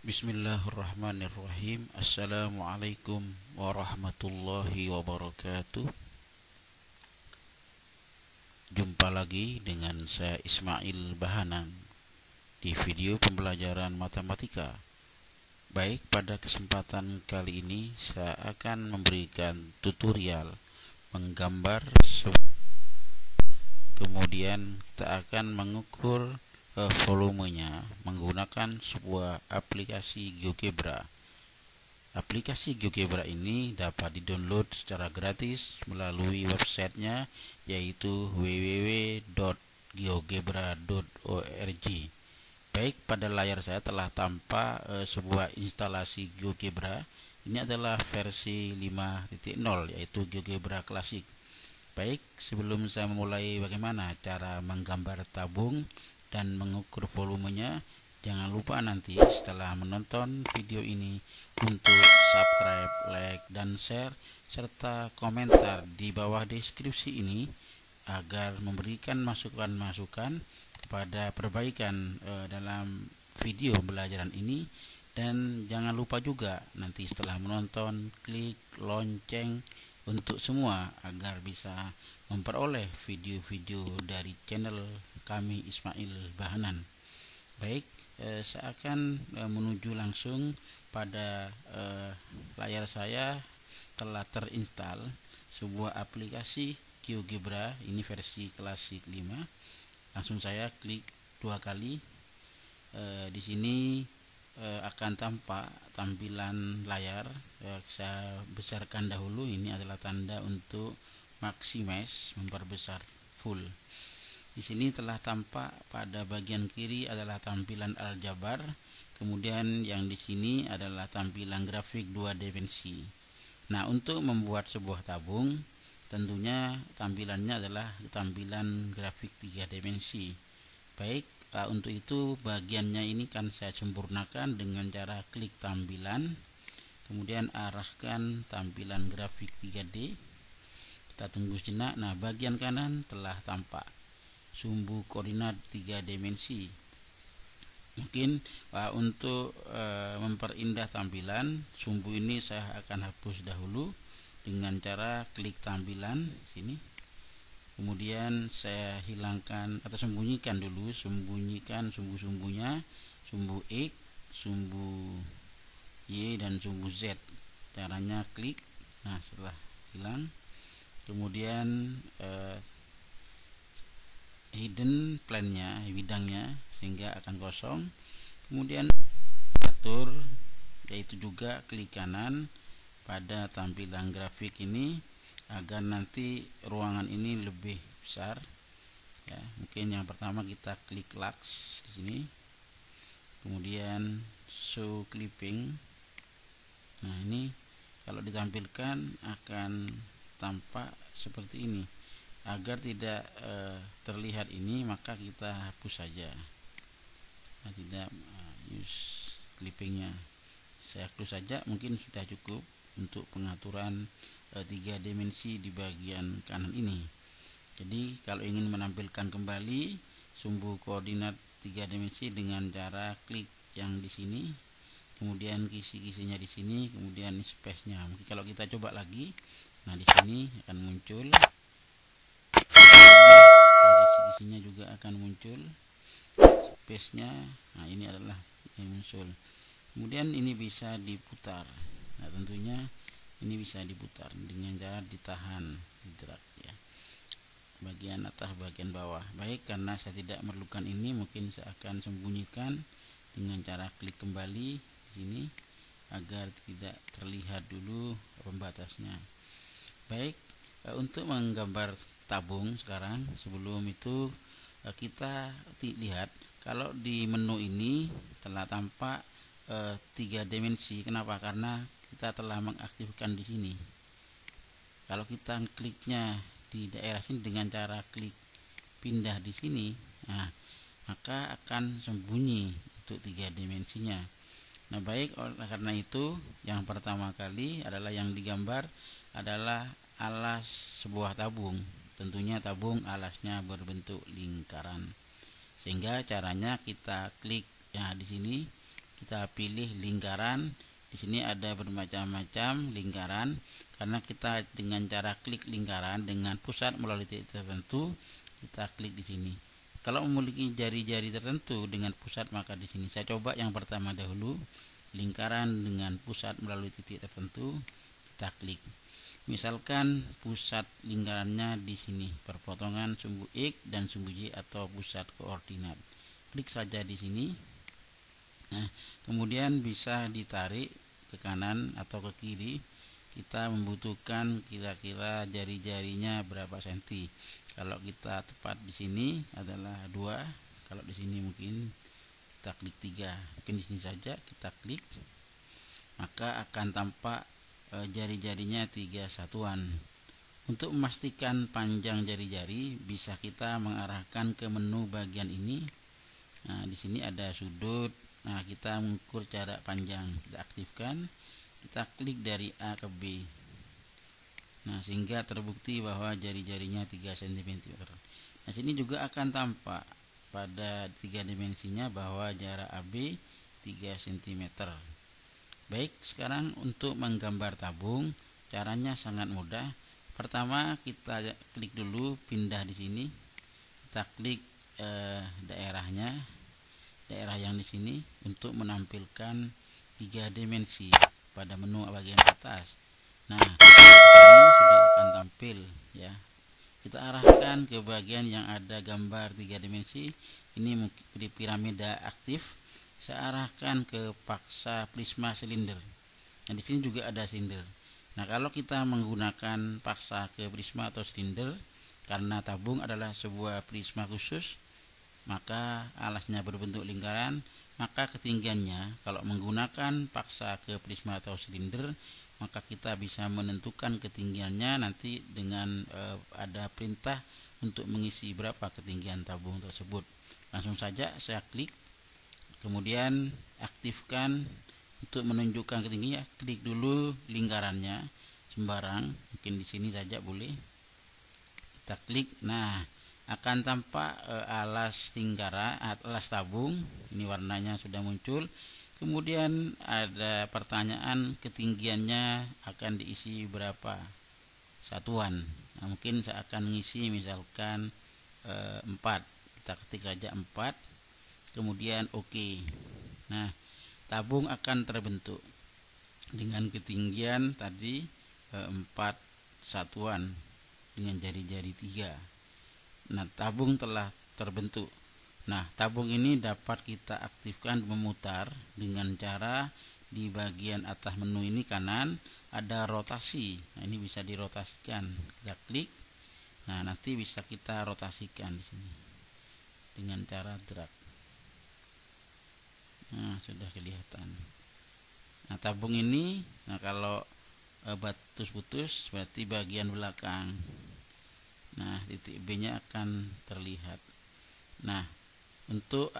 Bismillahirrahmanirrahim. Assalamualaikum warahmatullahi wabarakatuh. Jumpa lagi dengan saya Ismail Bahanan di video pembelajaran matematika. Baik, pada kesempatan kali ini saya akan memberikan tutorial menggambar, kemudian kita akan mengukur volumenya menggunakan sebuah aplikasi GeoGebra. Aplikasi GeoGebra ini dapat didownload secara gratis melalui websitenya, yaitu www.geogebra.org. Baik, pada layar saya telah tampak sebuah instalasi GeoGebra. Ini adalah versi 5.0, yaitu GeoGebra Classic. Baik, sebelum saya memulai bagaimana cara menggambar tabung dan mengukur volumenya, jangan lupa nanti setelah menonton video ini untuk subscribe, like, dan share, serta komentar di bawah deskripsi ini agar memberikan masukan-masukan kepada perbaikan dalam video pembelajaran ini. Dan jangan lupa juga nanti setelah menonton klik lonceng untuk semua agar bisa memperoleh video-video dari channel kami Ismail Bahanan. Baik, saya akan menuju langsung pada layar saya. Telah terinstall sebuah aplikasi GeoGebra, ini versi klasik 5. Langsung saya klik 2 kali. Di sini akan tampak tampilan layar. Saya besarkan dahulu, ini adalah tanda untuk maximize, memperbesar full. Di sini telah tampak pada bagian kiri adalah tampilan aljabar, kemudian yang di sini adalah tampilan grafik 2 dimensi. Nah, untuk membuat sebuah tabung tentunya tampilannya adalah tampilan grafik 3 dimensi. Baik, untuk itu bagiannya ini kan saya sempurnakan dengan cara klik tampilan, kemudian arahkan tampilan grafik 3D. Kita tunggu sejenak. Nah, bagian kanan telah tampak sumbu koordinat 3 dimensi. Mungkin untuk memperindah tampilan sumbu ini saya akan hapus dahulu dengan cara klik tampilan sini. Kemudian saya hilangkan atau sembunyikan dulu, sembunyikan sumbu-sumbunya, sumbu X, sumbu Y, dan sumbu Z. Caranya klik. Nah, setelah hilang, kemudian hidden plane-nya, bidangnya, sehingga akan kosong. Kemudian atur, yaitu juga klik kanan pada tampilan grafik ini agar nanti ruangan ini lebih besar. Ya, mungkin yang pertama kita klik lux di sini, kemudian show clipping. Nah, ini kalau ditampilkan akan tampak seperti ini. Agar tidak terlihat ini, maka kita hapus saja. Nah, tidak use clippingnya, saya hapus saja. Mungkin sudah cukup untuk pengaturan 3 dimensi di bagian kanan ini. Jadi kalau ingin menampilkan kembali sumbu koordinat 3 dimensi dengan cara klik yang di sini, kemudian kisi-kisinya di sini, kemudian space-nya. Mungkin kalau kita coba lagi, nah di sini akan muncul, kisi-kisinya juga akan muncul, space-nya. Nah, ini adalah yang muncul. Kemudian ini bisa diputar. Nah, tentunya ini bisa diputar dengan cara ditahan, drag ya, bagian atas bagian bawah. Baik, karena saya tidak memerlukan ini, mungkin saya akan sembunyikan dengan cara klik kembali di sini agar tidak terlihat dulu pembatasnya. Baik, untuk menggambar tabung sekarang, sebelum itu kita lihat kalau di menu ini telah tampak 3 dimensi. Kenapa? Karena kita telah mengaktifkan di sini. Kalau kita kliknya di daerah sini dengan cara klik pindah di sini, nah, maka akan sembunyi untuk 3 dimensinya. Nah, baik, oleh karena itu yang pertama kali adalah yang digambar adalah alas sebuah tabung. Tentunya tabung alasnya berbentuk lingkaran. Sehingga caranya kita klik ya di sini, kita pilih lingkaran. Di sini ada bermacam-macam lingkaran, karena kita dengan cara klik lingkaran dengan pusat melalui titik tertentu, kita klik di sini. Kalau memiliki jari-jari tertentu dengan pusat, maka di sini saya coba yang pertama dahulu, lingkaran dengan pusat melalui titik tertentu, kita klik. Misalkan pusat lingkarannya di sini, perpotongan sumbu X dan sumbu Y atau pusat koordinat. Klik saja di sini. Nah, kemudian bisa ditarik ke kanan atau ke kiri. Kita membutuhkan kira-kira jari-jarinya berapa senti. Kalau kita tepat di sini adalah 2, kalau di sini mungkin kita klik 3. Mungkin di sini saja kita klik, maka akan tampak jari-jarinya 3 satuan. Untuk memastikan panjang jari-jari, bisa kita mengarahkan ke menu bagian ini. Nah, di sini ada sudut. Nah, kita mengukur jarak panjang, kita aktifkan, kita klik dari A ke B. Nah, sehingga terbukti bahwa jari-jarinya 3 cm. Nah, sini juga akan tampak pada 3 dimensinya bahwa jarak AB 3 cm. Baik, sekarang untuk menggambar tabung, caranya sangat mudah. Pertama, kita klik dulu pindah di sini. Kita klik daerah yang di sini untuk menampilkan 3 dimensi pada menu bagian atas. Nah, ini sudah akan tampil ya. Kita arahkan ke bagian yang ada gambar 3 dimensi. Ini di piramida aktif. Saya arahkan ke paksa prisma silinder. Nah, di sini juga ada silinder. Nah, kalau kita menggunakan paksa ke prisma atau silinder, karena tabung adalah sebuah prisma khusus, maka alasnya berbentuk lingkaran, maka ketinggiannya kalau menggunakan paksa ke prisma atau silinder, maka kita bisa menentukan ketinggiannya nanti dengan ada perintah untuk mengisi berapa ketinggian tabung tersebut. Langsung saja saya klik, kemudian aktifkan untuk menunjukkan ketinggiannya. Klik dulu lingkarannya sembarang, mungkin di sini saja boleh. Kita klik. Nah, akan tampak alas lingkaran, alas tabung. Ini warnanya sudah muncul. Kemudian ada pertanyaan ketinggiannya akan diisi berapa satuan. Nah, mungkin saya akan mengisi misalkan 4. Kita ketik saja 4. Kemudian oke. Nah, tabung akan terbentuk dengan ketinggian tadi 4 satuan dengan jari-jari 3. Nah, tabung telah terbentuk. Nah, tabung ini dapat kita aktifkan memutar dengan cara di bagian atas menu ini kanan ada rotasi. Nah, ini bisa dirotasikan. Kita klik. Nah, nanti bisa kita rotasikan di sini dengan cara drag. Nah, sudah kelihatan. Nah, tabung ini, nah kalau putus berarti bagian belakang. Nah, titik B nya akan terlihat. Nah, untuk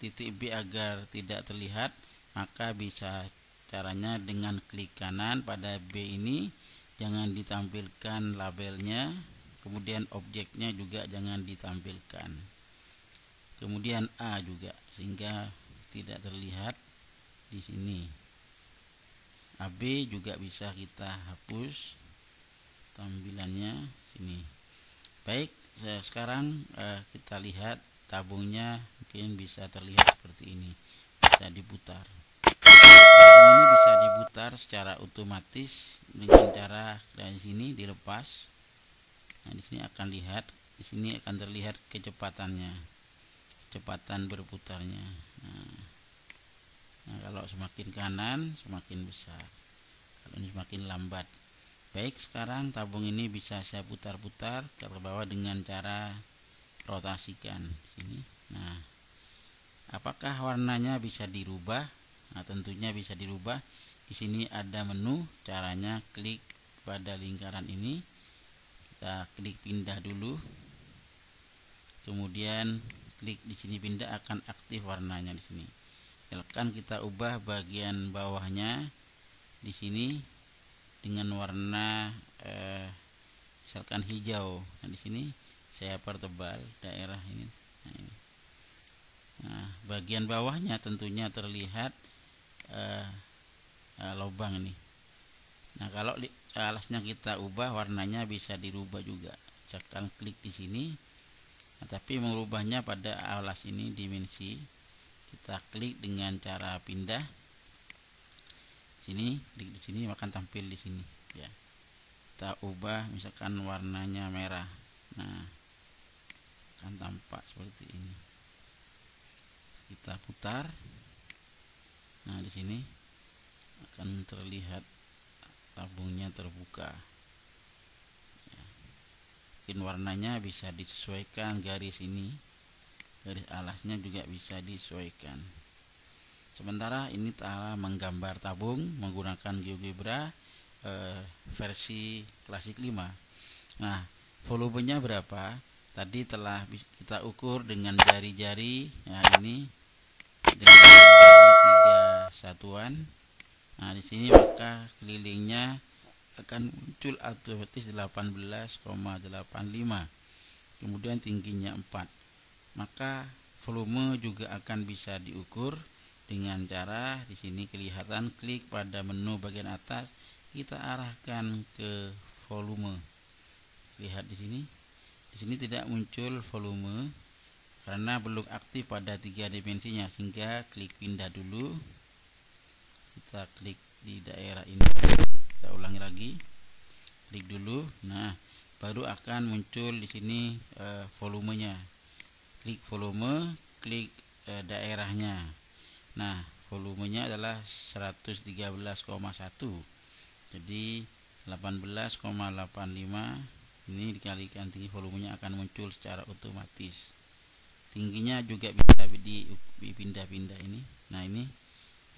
titik B agar tidak terlihat, maka bisa caranya dengan klik kanan pada B ini, jangan ditampilkan labelnya, kemudian objeknya juga jangan ditampilkan, kemudian A juga, sehingga tidak terlihat di sini. AB juga bisa kita hapus tampilannya sini. Baik, sekarang kita lihat tabungnya, mungkin bisa terlihat seperti ini, bisa diputar. Tabung ini bisa diputar secara otomatis dengan cara dari sini dilepas. Nah, di sini akan lihat, di sini akan terlihat kecepatannya, kecepatan berputarnya. Nah, kalau semakin kanan semakin besar, kalau ini semakin lambat. Baik, sekarang tabung ini bisa saya putar-putar ke bawah dengan cara rotasikan sini. Nah, apakah warnanya bisa dirubah? Nah, tentunya bisa dirubah. Di sini ada menu, caranya klik pada lingkaran ini. Kita klik pindah dulu. Kemudian klik di sini pindah, akan aktif warnanya di sini. Misalkan kita ubah bagian bawahnya di sini dengan warna misalkan hijau. Nah, di sini saya pertebal daerah ini. Nah, bagian bawahnya tentunya terlihat lubang ini. Nah, kalau alasnya kita ubah, warnanya bisa dirubah juga. Tekan klik di sini. Nah, tapi merubahnya pada alas ini dimensi, kita klik dengan cara pindah. Sini, klik di sini akan tampil di sini. Ya, kita ubah, misalkan warnanya merah. Nah, akan tampak seperti ini. Kita putar. Nah, di sini akan terlihat tabungnya terbuka. Ya. Mungkin warnanya bisa disesuaikan, garis ini, garis alasnya juga bisa disesuaikan. Sementara ini telah menggambar tabung menggunakan GeoGebra versi klasik 5. Nah, volumenya berapa? Tadi telah kita ukur dengan jari-jari. Nah, ini dengan jari 3 satuan. Nah, di sini maka kelilingnya akan muncul otomatis 18,85. Kemudian tingginya 4. Maka volume juga akan bisa diukur dengan cara di sini kelihatan, klik pada menu bagian atas, kita arahkan ke volume. Lihat di sini. Di sini tidak muncul volume karena belum aktif pada 3 dimensinya, sehingga klik pindah dulu. Kita klik di daerah ini, kita ulangi lagi, klik dulu. Nah, baru akan muncul di sini volumenya. Klik volume, klik daerahnya. Nah, volumenya adalah 113,1. Jadi 18,85 ini dikalikan tinggi, volumenya akan muncul secara otomatis. Tingginya juga bisa dipindah-pindah ini. Nah, ini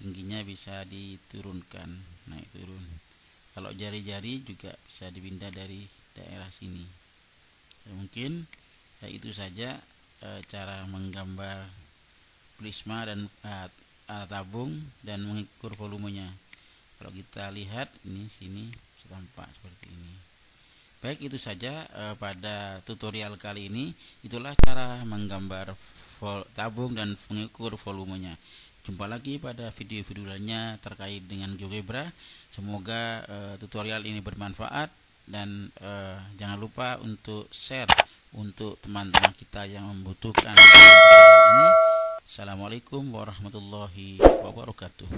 tingginya bisa diturunkan, naik turun. Kalau jari-jari juga bisa dipindah dari daerah sini. Mungkin itu saja cara menggambar prisma dan tabung dan mengukur volumenya. Kalau kita lihat ini sini tampak seperti ini. Baik, itu saja pada tutorial kali ini. Itulah cara menggambar tabung dan mengukur volumenya. Jumpa lagi pada video-video lainnya terkait dengan GeoGebra. Semoga tutorial ini bermanfaat, dan jangan lupa untuk share untuk teman-teman kita yang membutuhkan ini. Assalamualaikum warahmatullahi wabarakatuh.